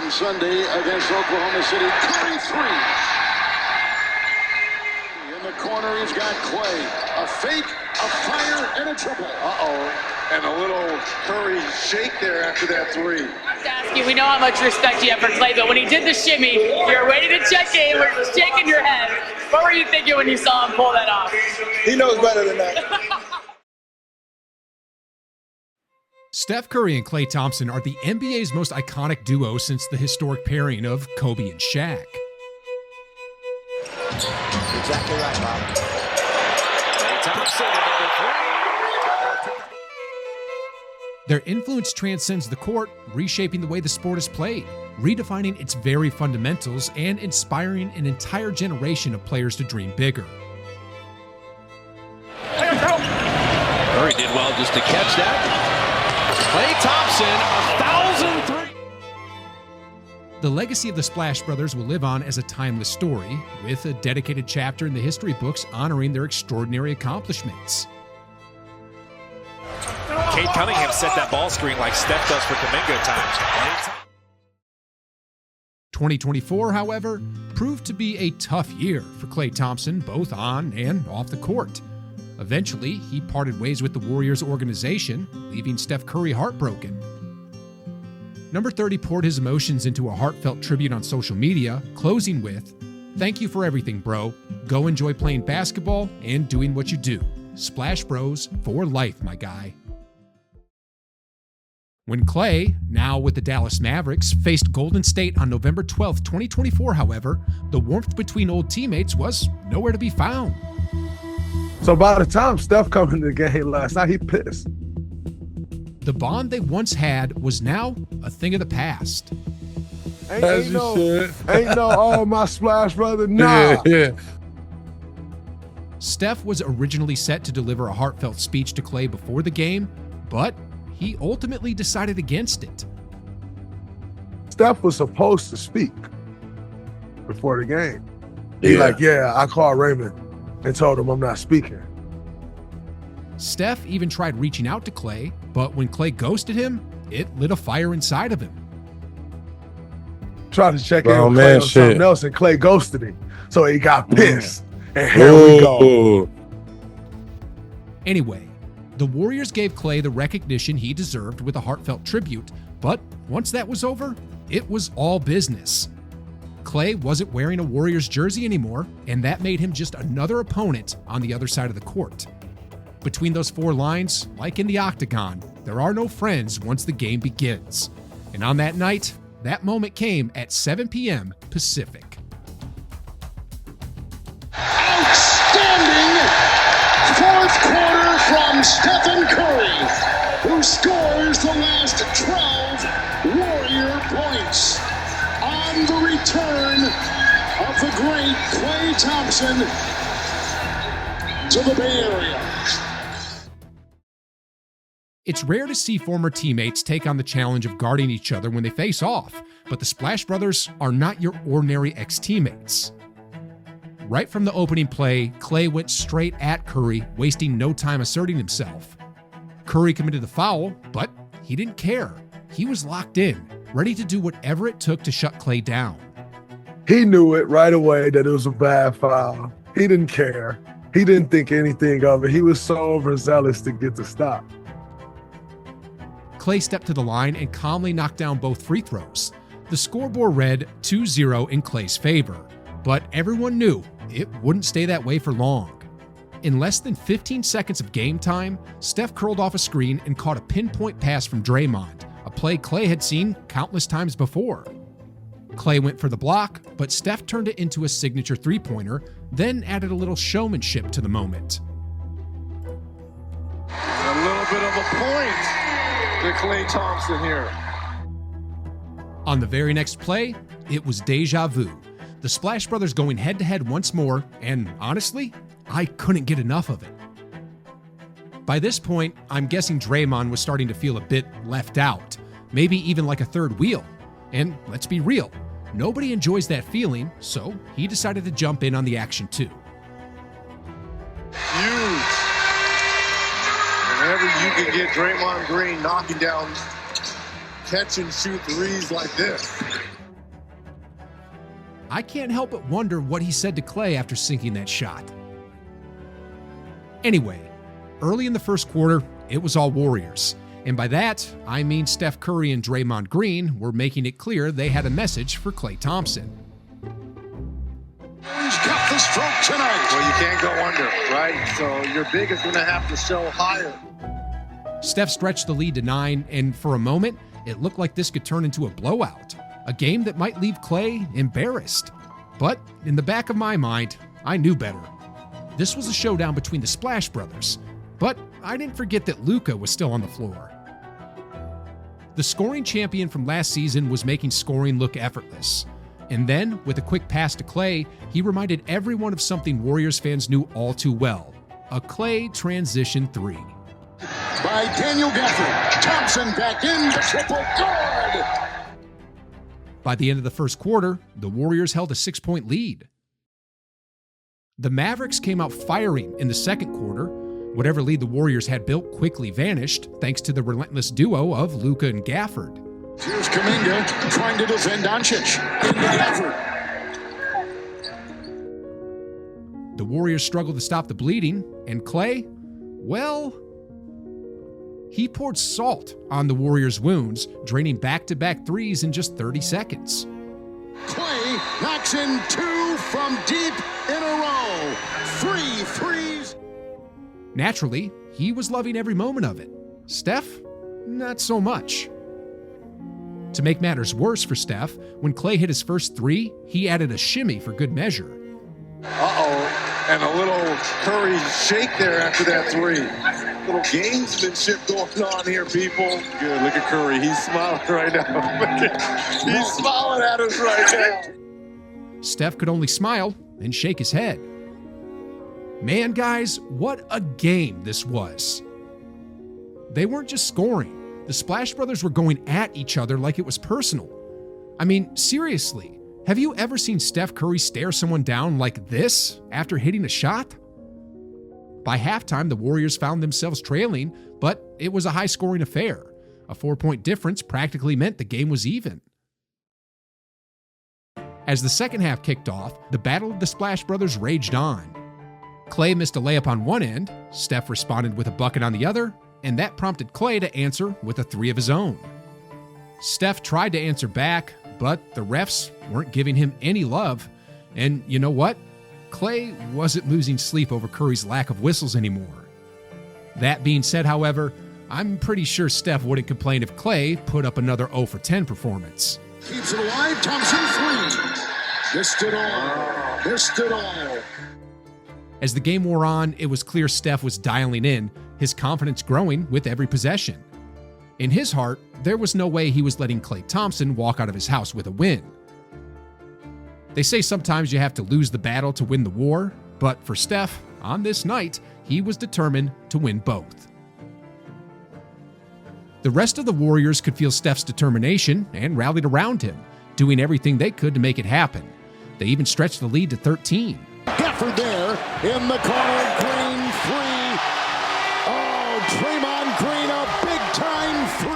on Sunday against Oklahoma City. Curry three. In the corner, he's got Klay. A fake, a fire, and a triple. And a little Curry shake there after that three. I have to ask you, we know how much respect you have for Klay, but when he did the shimmy, you're ready to check in, we're shaking your head. What were you thinking when you saw him pull that off? He knows better than that. Steph Curry and Klay Thompson are the NBA's most iconic duo since the historic pairing of Kobe and Shaq. Exactly right, Bob. Klay Thompson, another three. Their influence transcends the court, reshaping the way the sport is played, redefining its very fundamentals, and inspiring an entire generation of players to dream bigger. Curry did well just to catch that. Klay Thompson, 1,003. The legacy of the Splash Brothers will live on as a timeless story, with a dedicated chapter in the history books honoring their extraordinary accomplishments. Kate Cunningham set that ball screen like Steph does for Domingo times. 2024, however, proved to be a tough year for Klay Thompson, both on and off the court. Eventually, he parted ways with the Warriors organization, leaving Steph Curry heartbroken. Number 30 poured his emotions into a heartfelt tribute on social media, closing with, "Thank you for everything, bro. Go enjoy playing basketball and doing what you do. Splash Bros for life, my guy." When Klay, now with the Dallas Mavericks, faced Golden State on November 12, 2024, however, the warmth between old teammates was nowhere to be found. So by the time Steph come in the game last night, he pissed. The bond they once had was now a thing of the past. Ain't no, oh, my Splash brother, nah. Yeah. Steph was originally set to deliver a heartfelt speech to Klay before the game, but he ultimately decided against it. Steph was supposed to speak before the game. He I called Raymond and told him I'm not speaking. Steph even tried reaching out to Klay, but when Klay ghosted him, it lit a fire inside of him. Tried to check in with Klay on something else, and Klay ghosted him. So he got pissed. And here we go. Anyway, the Warriors gave Klay the recognition he deserved with a heartfelt tribute, but once that was over, it was all business. Klay wasn't wearing a Warriors jersey anymore, and that made him just another opponent on the other side of the court. Between those four lines, like in the octagon, there are no friends once the game begins. And on that night, that moment came at 7 p.m. Pacific. Outstanding fourth quarter from Stephen Curry, who scores the last 12 Warrior points. On the return of the great Klay Thompson to the Bay Area. It's rare to see former teammates take on the challenge of guarding each other when they face off, but the Splash Brothers are not your ordinary ex-teammates. Right from the opening play, Klay went straight at Curry, wasting no time asserting himself. Curry committed the foul, but he didn't care. He was locked in, ready to do whatever it took to shut Klay down. He knew it right away that it was a bad foul. He didn't care. He didn't think anything of it. He was so overzealous to get the stop. Klay stepped to the line and calmly knocked down both free throws. The scoreboard read 2-0 in Klay's favor, but everyone knew it wouldn't stay that way for long. In less than 15 seconds of game time, Steph curled off a screen and caught a pinpoint pass from Draymond, a play Klay had seen countless times before. Klay went for the block, but Steph turned it into a signature three-pointer, then added a little showmanship to the moment. A little bit of a point to Klay Thompson here. On the very next play, it was deja vu. The Splash Brothers going head-to-head once more, and honestly, I couldn't get enough of it. By this point, I'm guessing Draymond was starting to feel a bit left out, maybe even like a third wheel. And let's be real, nobody enjoys that feeling, so he decided to jump in on the action too. Huge. Whenever you can get Draymond Green knocking down catch and shoot threes like this. I can't help but wonder what he said to Klay after sinking that shot. Anyway, early in the first quarter, it was all Warriors. And by that, I mean Steph Curry and Draymond Green were making it clear they had a message for Klay Thompson. He's got the stroke tonight. Well, you can't go under, right? So your big is going to have to show higher. Steph stretched the lead to 9, and for a moment, it looked like this could turn into a blowout, a game that might leave Klay embarrassed. But in the back of my mind, I knew better. This was a showdown between the Splash Brothers, but I didn't forget that Luka was still on the floor. The scoring champion from last season was making scoring look effortless. And then, with a quick pass to Klay, he reminded everyone of something Warriors fans knew all too well, a Klay transition 3. By Daniel Gafford. Thompson back in the triple guard. By the end of the first quarter, the Warriors held a 6-point lead. The Mavericks came out firing in the second quarter. Whatever lead the Warriors had built quickly vanished, thanks to the relentless duo of Luka and Gafford. Here's Kuminga trying to defend Doncic. Into Gafford. The Warriors struggled to stop the bleeding, and Klay, well, he poured salt on the Warriors' wounds, draining back-to-back threes in just 30 seconds. Klay knocks in 2 from deep in a row. 3 threes. Naturally, he was loving every moment of it. Steph, not so much. To make matters worse for Steph, when Klay hit his first 3, he added a shimmy for good measure. Uh-oh, and a little Curry shake there after that 3. Little gamesmanship going on here, people. Good, look at Curry. He's smiling right now. He's smiling at us right now. Steph could only smile and shake his head. Man, guys, what a game this was. They weren't just scoring. The Splash Brothers were going at each other like it was personal. I mean, seriously, have you ever seen Steph Curry stare someone down like this after hitting a shot? By halftime, the Warriors found themselves trailing, but it was a high-scoring affair. A 4-point difference practically meant the game was even. As the second half kicked off, the battle of the Splash Brothers raged on. Klay missed a layup on one end, Steph responded with a bucket on the other, and that prompted Klay to answer with a 3 of his own. Steph tried to answer back, but the refs weren't giving him any love, and you know what? Klay wasn't losing sleep over Curry's lack of whistles anymore. That being said, however, I'm pretty sure Steph wouldn't complain if Klay put up another 0 for 10 performance. Keeps it alive. Thompson 3. Missed it all. Missed it all. As the game wore on, it was clear Steph was dialing in, his confidence growing with every possession. In his heart, there was no way he was letting Klay Thompson walk out of his house with a win. They say sometimes you have to lose the battle to win the war, but for Steph, on this night, he was determined to win both. The rest of the Warriors could feel Steph's determination and rallied around him, doing everything they could to make it happen. They even stretched the lead to 13. Gafford there in the corner. Green 3. Oh, Draymond Green, a big-time 3.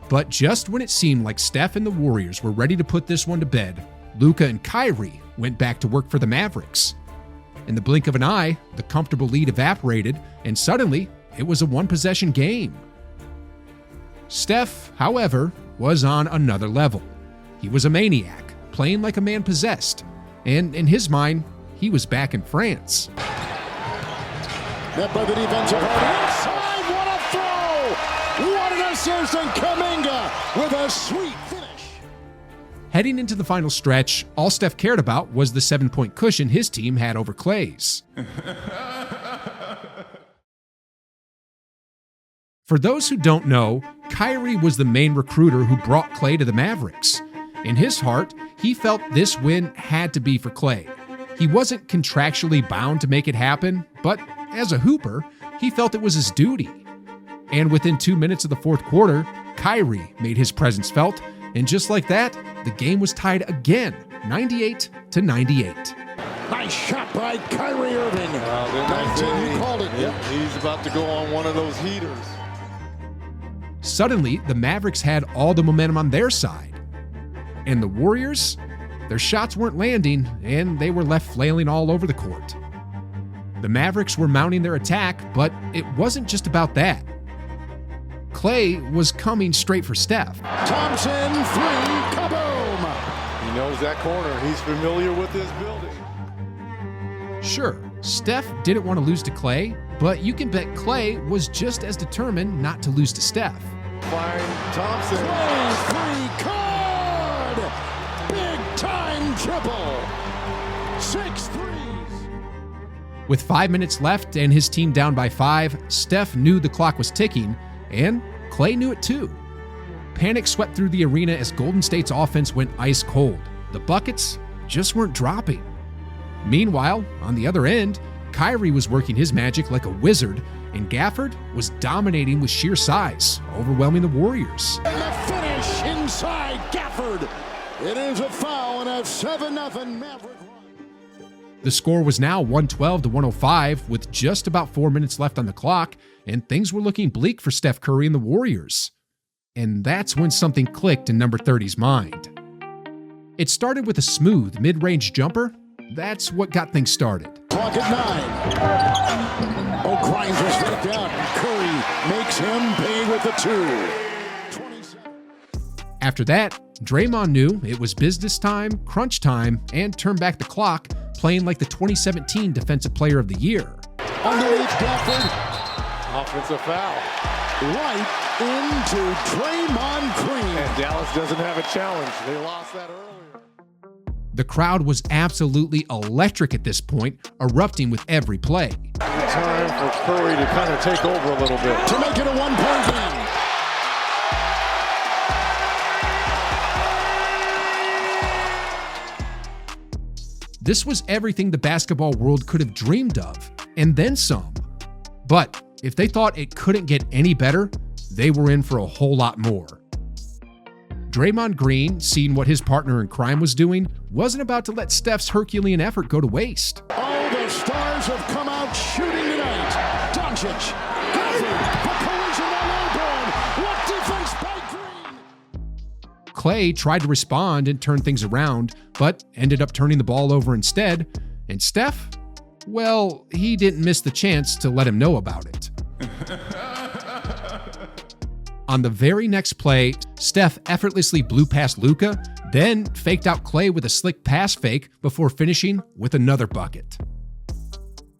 But just when it seemed like Steph and the Warriors were ready to put this one to bed, Luka and Kyrie went back to work for the Mavericks. In the blink of an eye, the comfortable lead evaporated, and suddenly, it was a one-possession game. Steph, however, was on another level. He was a maniac, playing like a man possessed, and in his mind, he was back in France. Met by the defensive part inside. What a throw! What an assist, and Kuminga with a sweet finish. Heading into the final stretch, all Steph cared about was the 7-point cushion his team had over Klay's. For those who don't know, Kyrie was the main recruiter who brought Klay to the Mavericks. In his heart, he felt this win had to be for Klay. He wasn't contractually bound to make it happen, but as a hooper, he felt it was his duty. And within 2 minutes of the fourth quarter, Kyrie made his presence felt, and just like that, the game was tied again, 98-98. Nice shot by Kyrie Irving. 19, you called it. Yep, he's about to go on one of those heaters. Suddenly, the Mavericks had all the momentum on their side. And the Warriors, their shots weren't landing, and they were left flailing all over the court. The Mavericks were mounting their attack, but it wasn't just about that. Klay was coming straight for Steph. Thompson, three, kaboom! He knows that corner. He's familiar with this building. Sure, Steph didn't want to lose to Klay, but you can bet Klay was just as determined not to lose to Steph. Find Thompson. Klay, three, card! Big time triple! 6 threes! With 5 minutes left and his team down by 5, Steph knew the clock was ticking, and Klay knew it too. Panic swept through the arena as Golden State's offense went ice cold. The buckets just weren't dropping. Meanwhile, on the other end, Kyrie was working his magic like a wizard, and Gafford was dominating with sheer size, overwhelming the Warriors. And the finish inside Gafford. It is a foul and a 7-0 Maverick run. The score was now 112 to 105 with just about 4 minutes left on the clock, and things were looking bleak for Steph Curry and the Warriors. And that's when something clicked in number 30's mind. It started with a smooth mid-range jumper. That's what got things started. Clock at 9. Oh, grinds her straight down. Curry makes him pay with the 2. 27. After that, Draymond knew it was business time, crunch time, and turned back the clock, playing like the 2017 Defensive Player of the Year. Underneath Gafford. Offensive foul. Right into Draymond Green. And Dallas doesn't have a challenge. They lost that earlier. The crowd was absolutely electric at this point, erupting with every play. Time for Curry to kind of take over a little bit. To make it a 1-point game. This was everything the basketball world could have dreamed of, and then some. But if they thought it couldn't get any better, they were in for a whole lot more. Draymond Green, seeing what his partner in crime was doing, wasn't about to let Steph's Herculean effort go to waste. All the stars have come out shooting tonight. Doncic, Gafford, the collision on Auburn. What defense by Green? Klay tried to respond and turn things around, but ended up turning the ball over instead. And Steph, well, he didn't miss the chance to let him know about it. On the very next play, Steph effortlessly blew past Luka, then faked out Klay with a slick pass fake before finishing with another bucket.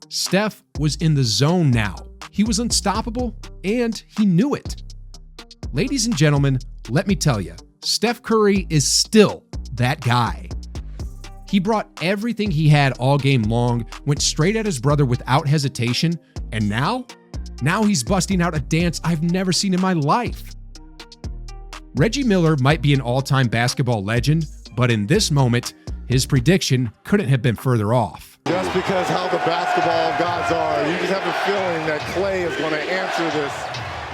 Steph was in the zone now. He was unstoppable, and he knew it. Ladies and gentlemen, let me tell you, Steph Curry is still that guy. He brought everything he had all game long, went straight at his brother without hesitation, and now he's busting out a dance I've never seen in my life. Reggie Miller might be an all-time basketball legend, but in this moment, his prediction couldn't have been further off. Just because how the basketball gods are, you just have a feeling that Klay is going to answer this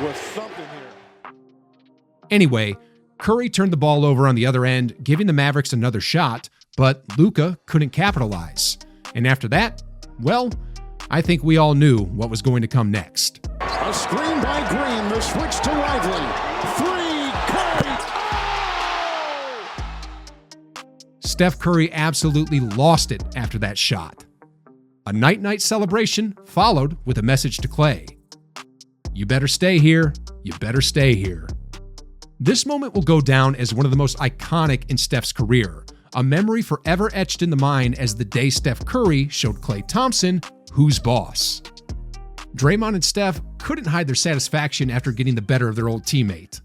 with something here. Anyway, Curry turned the ball over on the other end, giving the Mavericks another shot, but Luka couldn't capitalize. And after that, well, I think we all knew what was going to come next. A screen by Green, the switch to Lively. 3, Curry. Oh! Steph Curry absolutely lost it after that shot. A night-night celebration followed with a message to Klay. You better stay here. You better stay here. This moment will go down as one of the most iconic in Steph's career, a memory forever etched in the mind as the day Steph Curry showed Klay Thompson who's boss. Draymond and Steph couldn't hide their satisfaction after getting the better of their old teammate.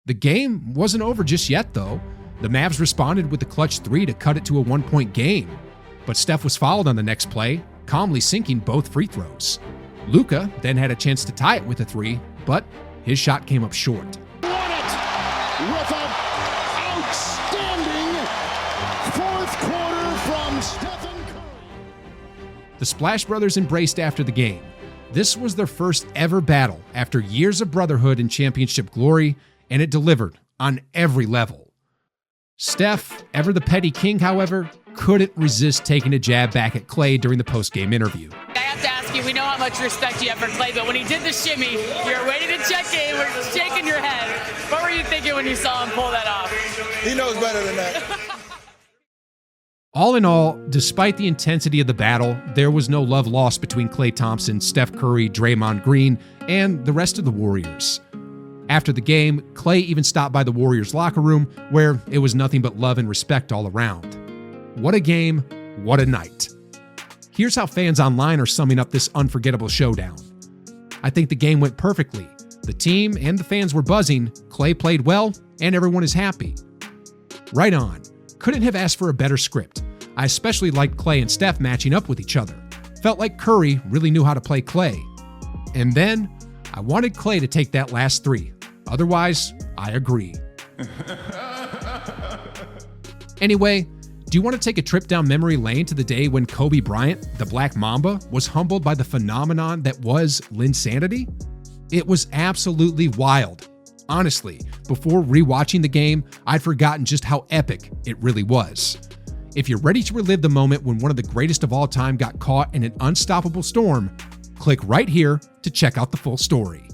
The game wasn't over just yet, though. The Mavs responded with the clutch 3 to cut it to a 1-point game. But Steph was fouled on the next play, calmly sinking both free throws. Luka then had a chance to tie it with a 3, but his shot came up short. Won it with an outstanding fourth quarter from Stephen Curry. The Splash Brothers embraced after the game. This was their first ever battle after years of brotherhood and championship glory, and it delivered on every level. Steph, ever the petty king, however, couldn't resist taking a jab back at Klay during the post-game interview. I have to ask you. We know how much respect you have for Klay, but when he did the shimmy, you're waiting to check in, we're shaking your head. What were you thinking when you saw him pull that off? He knows better than that. All in all, despite the intensity of the battle, there was no love lost between Klay Thompson, Steph Curry, Draymond Green, and the rest of the Warriors. After the game, Klay even stopped by the Warriors' locker room, where it was nothing but love and respect all around. What a game, what a night. Here's how fans online are summing up this unforgettable showdown. I think the game went perfectly. The team and the fans were buzzing, Klay played well, and everyone is happy. Right on. Couldn't have asked for a better script. I especially liked Klay and Steph matching up with each other. Felt like Curry really knew how to play Klay. And then, I wanted Klay to take that last three. Otherwise, I agree. Anyway, do you want to take a trip down memory lane to the day when Kobe Bryant, the Black Mamba, was humbled by the phenomenon that was Linsanity? It was absolutely wild. Honestly, before rewatching the game, I'd forgotten just how epic it really was. If you're ready to relive the moment when one of the greatest of all time got caught in an unstoppable storm, click right here to check out the full story.